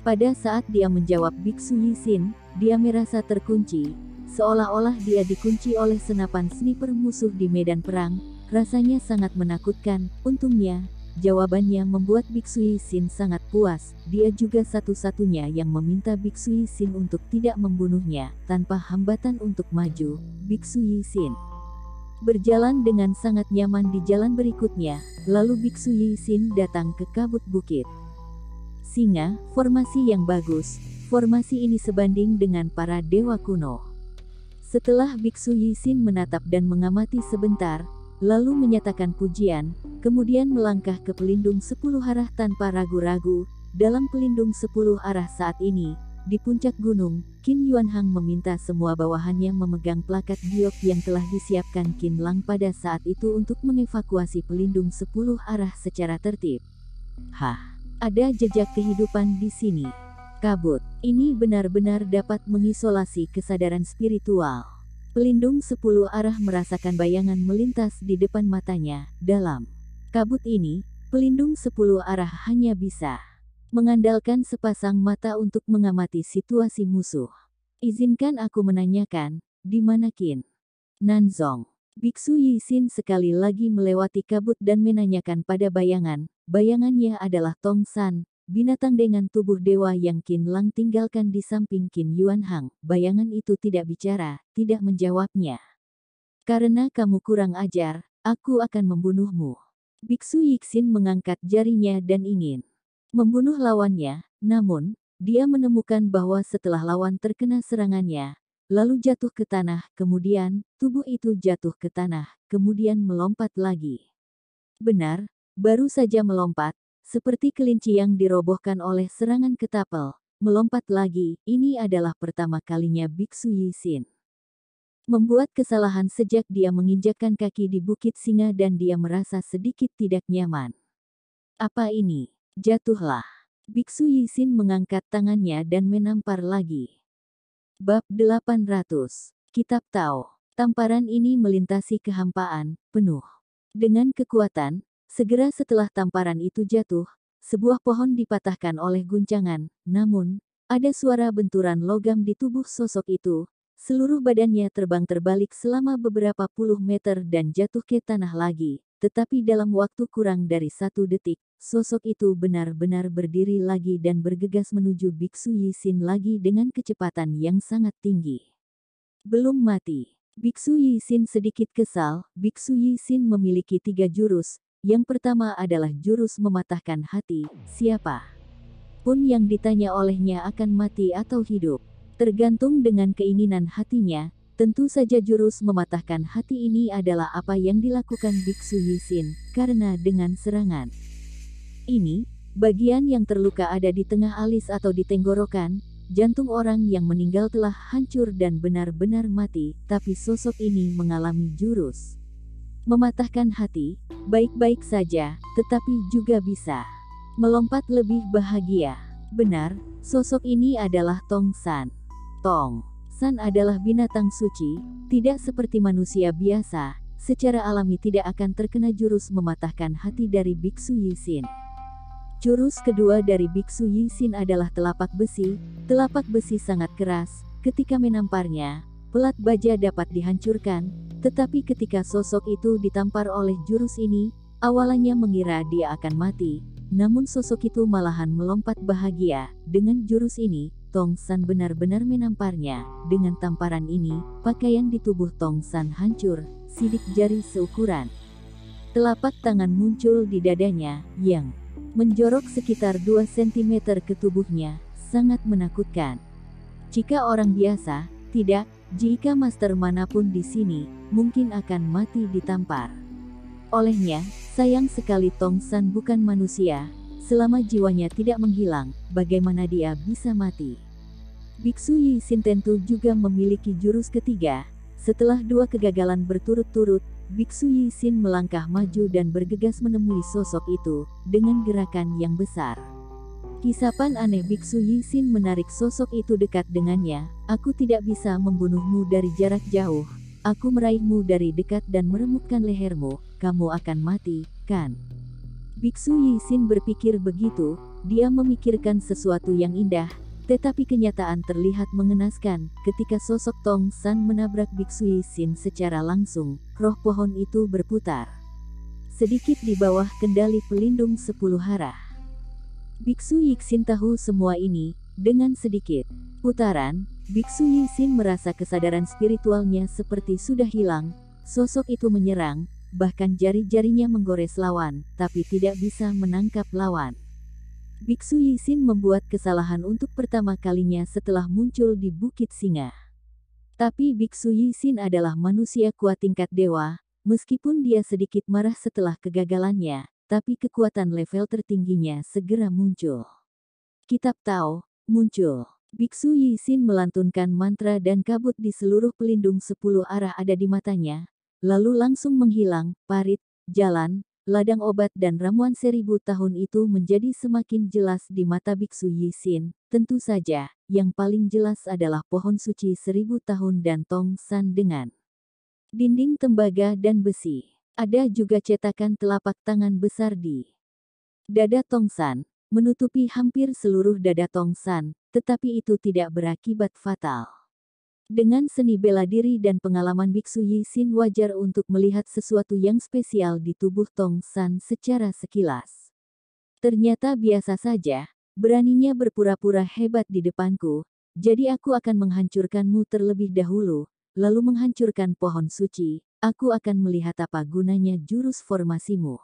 A: Pada saat dia menjawab Biksu Yi Sin, dia merasa terkunci. Seolah-olah dia dikunci oleh senapan sniper musuh di medan perang. Rasanya sangat menakutkan. Untungnya, jawabannya membuat Biksu Yi Sin sangat puas. Dia juga satu-satunya yang meminta Biksu Yi Sin untuk tidak membunuhnya. Tanpa hambatan untuk maju, Biksu Yi Sin berjalan dengan sangat nyaman di jalan berikutnya. Lalu Biksu Yi Sin datang ke kabut Bukit Singa. Formasi yang bagus. Formasi ini sebanding dengan para dewa kuno. Setelah Biksu Yixin menatap dan mengamati sebentar, lalu menyatakan pujian, kemudian melangkah ke pelindung 10 arah tanpa ragu-ragu. Dalam pelindung 10 arah saat ini, di puncak gunung, Qin Yuanhang meminta semua bawahannya memegang plakat giok yang telah disiapkan Qin Lang pada saat itu untuk mengevakuasi pelindung 10 arah secara tertib. Hah, ada jejak kehidupan di sini. Kabut, ini benar-benar dapat mengisolasi kesadaran spiritual. Pelindung 10 arah merasakan bayangan melintas di depan matanya. Dalam kabut ini, pelindung 10 arah hanya bisa mengandalkan sepasang mata untuk mengamati situasi musuh. Izinkan aku menanyakan, di mana Qin Nanzong? Biksu Yixin sekali lagi melewati kabut dan menanyakan pada bayangan. Bayangannya adalah Tong San, binatang dengan tubuh dewa yang Qin Lang tinggalkan di samping Qin Yuanhang. Bayangan itu tidak bicara, tidak menjawabnya. Karena kamu kurang ajar, aku akan membunuhmu. Biksu Yixin mengangkat jarinya dan ingin membunuh lawannya, namun, dia menemukan bahwa setelah lawan terkena serangannya, lalu jatuh ke tanah, kemudian, tubuh itu jatuh ke tanah, kemudian melompat lagi. Benar, baru saja melompat, seperti kelinci yang dirobohkan oleh serangan ketapel, melompat lagi. Ini adalah pertama kalinya Biksu Yixin membuat kesalahan sejak dia menginjakkan kaki di Bukit Singa dan dia merasa sedikit tidak nyaman. Apa ini? Jatuhlah. Biksu Yixin mengangkat tangannya dan menampar lagi. Bab 800. Kitab Tao. Tamparan ini melintasi kehampaan, penuh dengan kekuatan. Segera setelah tamparan itu jatuh, sebuah pohon dipatahkan oleh guncangan, namun, ada suara benturan logam di tubuh sosok itu. Seluruh badannya terbang terbalik selama beberapa puluh meter dan jatuh ke tanah lagi. Tetapi dalam waktu kurang dari 1 detik, sosok itu benar-benar berdiri lagi dan bergegas menuju Biksu Yixin lagi dengan kecepatan yang sangat tinggi. Belum mati. Biksu Yixin sedikit kesal. Biksu Yixin memiliki 3 jurus. Yang pertama adalah jurus mematahkan hati. Siapa pun yang ditanya olehnya akan mati atau hidup, tergantung dengan keinginan hatinya. Tentu saja jurus mematahkan hati ini adalah apa yang dilakukan Biksu Yixin, karena dengan serangan ini, bagian yang terluka ada di tengah alis atau di tenggorokan. Jantung orang yang meninggal telah hancur dan benar-benar mati, tapi sosok ini mengalami jurus mematahkan hati, baik-baik saja, tetapi juga bisa melompat lebih bahagia. Benar, sosok ini adalah Tong San. Tong San adalah binatang suci, tidak seperti manusia biasa, secara alami tidak akan terkena jurus mematahkan hati dari Biksu Yixin. Jurus kedua dari Biksu Yixin adalah telapak besi. Telapak besi sangat keras, ketika menamparnya, pelat baja dapat dihancurkan. Tetapi ketika sosok itu ditampar oleh jurus ini, awalnya mengira dia akan mati, namun sosok itu malahan melompat bahagia. Dengan jurus ini, Tong San benar-benar menamparnya. Dengan tamparan ini, pakaian di tubuh Tong San hancur, sidik jari seukuran telapak tangan muncul di dadanya, yang menjorok sekitar 2 cm ke tubuhnya, sangat menakutkan. Jika orang biasa, tidak. Jika master manapun di sini, mungkin akan mati ditampar olehnya. Sayang sekali Tong San bukan manusia. Selama jiwanya tidak menghilang, bagaimana dia bisa mati? Biksu Yixin tentu juga memiliki jurus ketiga. Setelah 2 kegagalan berturut-turut, Biksu Yixin melangkah maju dan bergegas menemui sosok itu, dengan gerakan yang besar. Hisapan aneh Biksu Yixin menarik sosok itu dekat dengannya. Aku tidak bisa membunuhmu dari jarak jauh. Aku meraihmu dari dekat dan meremukkan lehermu. Kamu akan mati, kan? Biksu Yixin berpikir begitu. Dia memikirkan sesuatu yang indah, tetapi kenyataan terlihat mengenaskan. Ketika sosok Tong San menabrak Biksu Yixin secara langsung, roh pohon itu berputar sedikit di bawah kendali pelindung 10 arah. Biksu Yixin tahu semua ini. Dengan sedikit putaran, Biksu Yixin merasa kesadaran spiritualnya seperti sudah hilang. Sosok itu menyerang, bahkan jari-jarinya menggores lawan, tapi tidak bisa menangkap lawan. Biksu Yisin membuat kesalahan untuk pertama kalinya setelah muncul di Bukit Singa. Tapi Biksu Yisin adalah manusia kuat tingkat dewa, meskipun dia sedikit marah setelah kegagalannya, tapi kekuatan level tertingginya segera muncul. Kitab Tao muncul. Biksu Yisin melantunkan mantra dan kabut di seluruh pelindung 10 arah ada di matanya, lalu langsung menghilang. Parit, jalan, ladang obat dan ramuan 1000 tahun itu menjadi semakin jelas di mata Biksu Yisin. Tentu saja, yang paling jelas adalah pohon suci 1000 tahun dan Tong San dengan dinding tembaga dan besi. Ada juga cetakan telapak tangan besar di dada Tong San, menutupi hampir seluruh dada Tong San, tetapi itu tidak berakibat fatal. Dengan seni bela diri dan pengalaman Biksu Yisin wajar untuk melihat sesuatu yang spesial di tubuh Tong San secara sekilas. Ternyata biasa saja, beraninya berpura-pura hebat di depanku, jadi aku akan menghancurkanmu terlebih dahulu, lalu menghancurkan pohon suci, aku akan melihat apa gunanya jurus formasimu.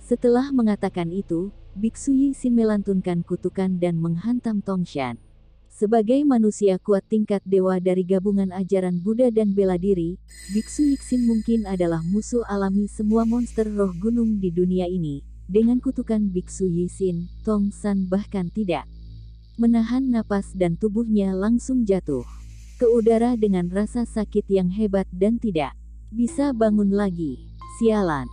A: Setelah mengatakan itu, Biksu Yisin melantunkan kutukan dan menghantam Tong San. Sebagai manusia kuat tingkat dewa dari gabungan ajaran Buddha dan bela diri, Biksu Yisin mungkin adalah musuh alami semua monster roh gunung di dunia ini. Dengan kutukan Biksu Yisin, Tong San bahkan tidak menahan napas dan tubuhnya langsung jatuh ke udara dengan rasa sakit yang hebat dan tidak bisa bangun lagi. Sialan.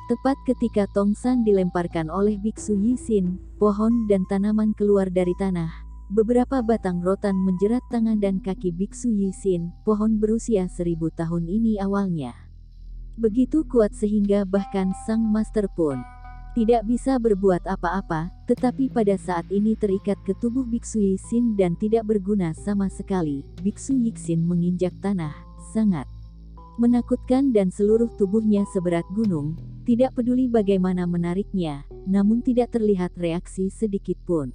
A: Tepat ketika Tong San dilemparkan oleh Biksu Yisin, pohon dan tanaman keluar dari tanah. Beberapa batang rotan menjerat tangan dan kaki Biksu Yisin. Pohon berusia 1000 tahun ini awalnya begitu kuat sehingga bahkan sang master pun tidak bisa berbuat apa-apa, tetapi pada saat ini terikat ke tubuh Biksu Yisin dan tidak berguna sama sekali. Biksu Yisin menginjak tanah, sangat menakutkan dan seluruh tubuhnya seberat gunung, tidak peduli bagaimana menariknya, namun tidak terlihat reaksi sedikit pun.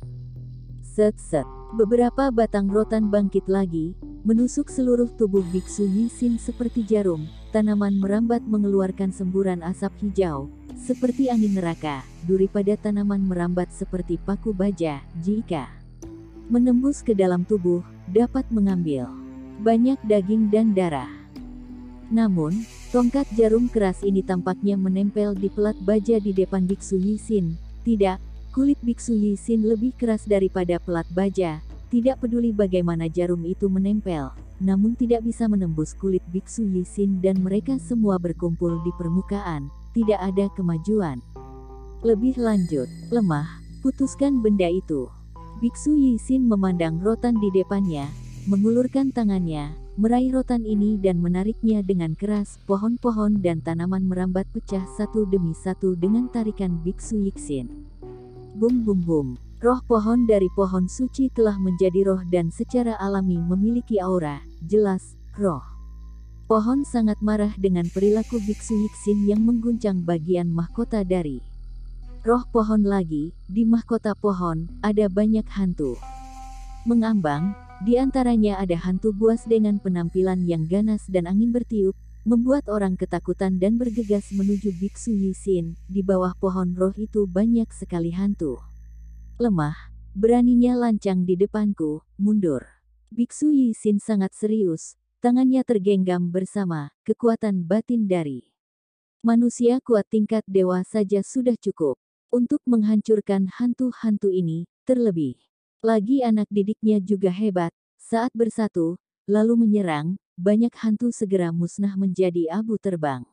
A: Set-set. Beberapa batang rotan bangkit lagi, menusuk seluruh tubuh Biksu Yisin seperti jarum. Tanaman merambat mengeluarkan semburan asap hijau, seperti angin neraka. Duri pada tanaman merambat seperti paku baja. Jika menembus ke dalam tubuh, dapat mengambil banyak daging dan darah. Namun, tongkat jarum keras ini tampaknya menempel di pelat baja di depan Biksu Yisin. Tidak. Kulit Biksu Yisin lebih keras daripada pelat baja, tidak peduli bagaimana jarum itu menempel, namun tidak bisa menembus kulit Biksu Yisin dan mereka semua berkumpul di permukaan, tidak ada kemajuan. Lebih lanjut, lemah, putuskan benda itu. Biksu Yisin memandang rotan di depannya, mengulurkan tangannya, meraih rotan ini dan menariknya dengan keras. Pohon-pohon dan tanaman merambat pecah satu demi satu dengan tarikan Biksu Yisin. Bum bum bum. Roh pohon dari pohon suci telah menjadi roh dan secara alami memiliki aura. Jelas, roh pohon sangat marah dengan perilaku Biksu Yisin yang mengguncang bagian mahkota dari roh pohon lagi. Di mahkota pohon, ada banyak hantu mengambang, di antaranya ada hantu buas dengan penampilan yang ganas dan angin bertiup, membuat orang ketakutan dan bergegas menuju Biksu Yisin. Di bawah pohon roh itu banyak sekali hantu. Lemah, beraninya lancang di depanku, mundur. Biksu Yisin sangat serius, tangannya tergenggam bersama kekuatan batin dari manusia kuat tingkat dewa saja sudah cukup untuk menghancurkan hantu-hantu ini, terlebih lagi anak didiknya juga hebat. Saat bersatu, lalu menyerang, banyak hantu segera musnah menjadi abu terbang.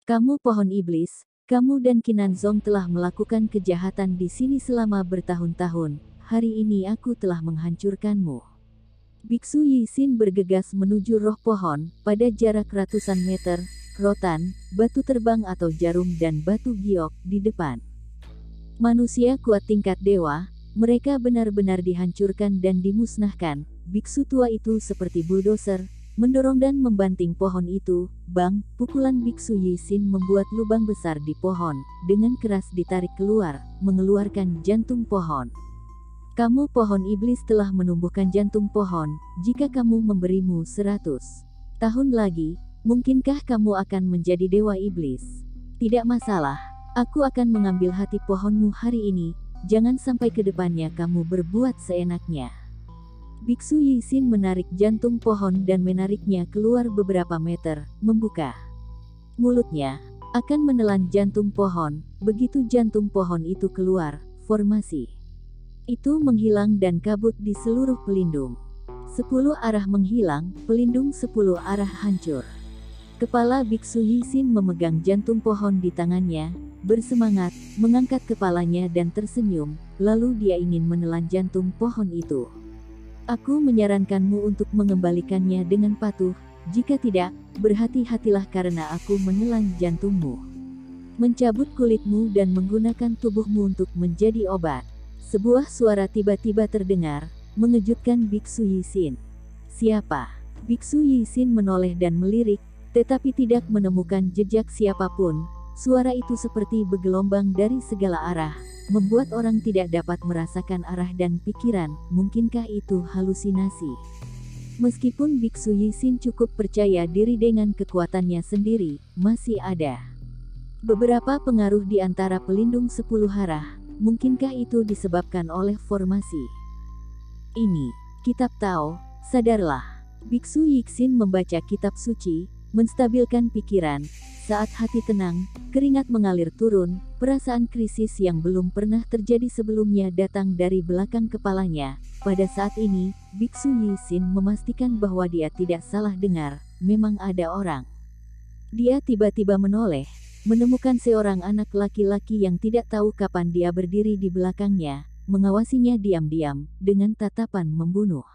A: Kamu pohon iblis, kamu dan Qinanzong telah melakukan kejahatan di sini selama bertahun-tahun, hari ini aku telah menghancurkanmu. Biksu Yisin bergegas menuju roh pohon, pada jarak ratusan meter, rotan, batu terbang atau jarum dan batu giok di depan. Manusia kuat tingkat dewa, mereka benar-benar dihancurkan dan dimusnahkan. Biksu tua itu seperti bulldozer, mendorong dan membanting pohon itu. Bang, pukulan Biksu Yisin membuat lubang besar di pohon, dengan keras ditarik keluar, mengeluarkan jantung pohon. Kamu pohon iblis telah menumbuhkan jantung pohon. Jika kamu memberimu 100 tahun lagi, mungkinkah kamu akan menjadi dewa iblis? Tidak masalah, aku akan mengambil hati pohonmu hari ini. jangan sampai ke depannya kamu berbuat seenaknya. Biksu Yixin menarik jantung pohon dan menariknya keluar beberapa meter, membuka mulutnya, akan menelan jantung pohon. Begitu jantung pohon itu keluar, formasi itu menghilang dan kabut di seluruh pelindung. 10 arah menghilang, pelindung 10 arah hancur. Kepala Biksu Yixin memegang jantung pohon di tangannya, bersemangat, mengangkat kepalanya dan tersenyum, lalu dia ingin menelan jantung pohon itu. Aku menyarankanmu untuk mengembalikannya dengan patuh, jika tidak, berhati-hatilah karena aku menelan jantungmu. Mencabut kulitmu dan menggunakan tubuhmu untuk menjadi obat. Sebuah suara tiba-tiba terdengar, mengejutkan Biksu Yixin. Siapa? Biksu Yixin menoleh dan melirik, tetapi tidak menemukan jejak siapapun. Suara itu seperti bergelombang dari segala arah, membuat orang tidak dapat merasakan arah dan pikiran. Mungkinkah itu halusinasi? Meskipun Biksu Yixin cukup percaya diri dengan kekuatannya sendiri, masih ada beberapa pengaruh di antara pelindung 10 arah. Mungkinkah itu disebabkan oleh formasi ini? Kitab Tao, sadarlah. Biksu Yixin membaca kitab suci, menstabilkan pikiran. Saat hati tenang, keringat mengalir turun, perasaan krisis yang belum pernah terjadi sebelumnya datang dari belakang kepalanya. Pada saat ini, Biksu Yixin memastikan bahwa dia tidak salah dengar, memang ada orang. Dia tiba-tiba menoleh, menemukan seorang anak laki-laki yang tidak tahu kapan dia berdiri di belakangnya, mengawasinya diam-diam, dengan tatapan membunuh.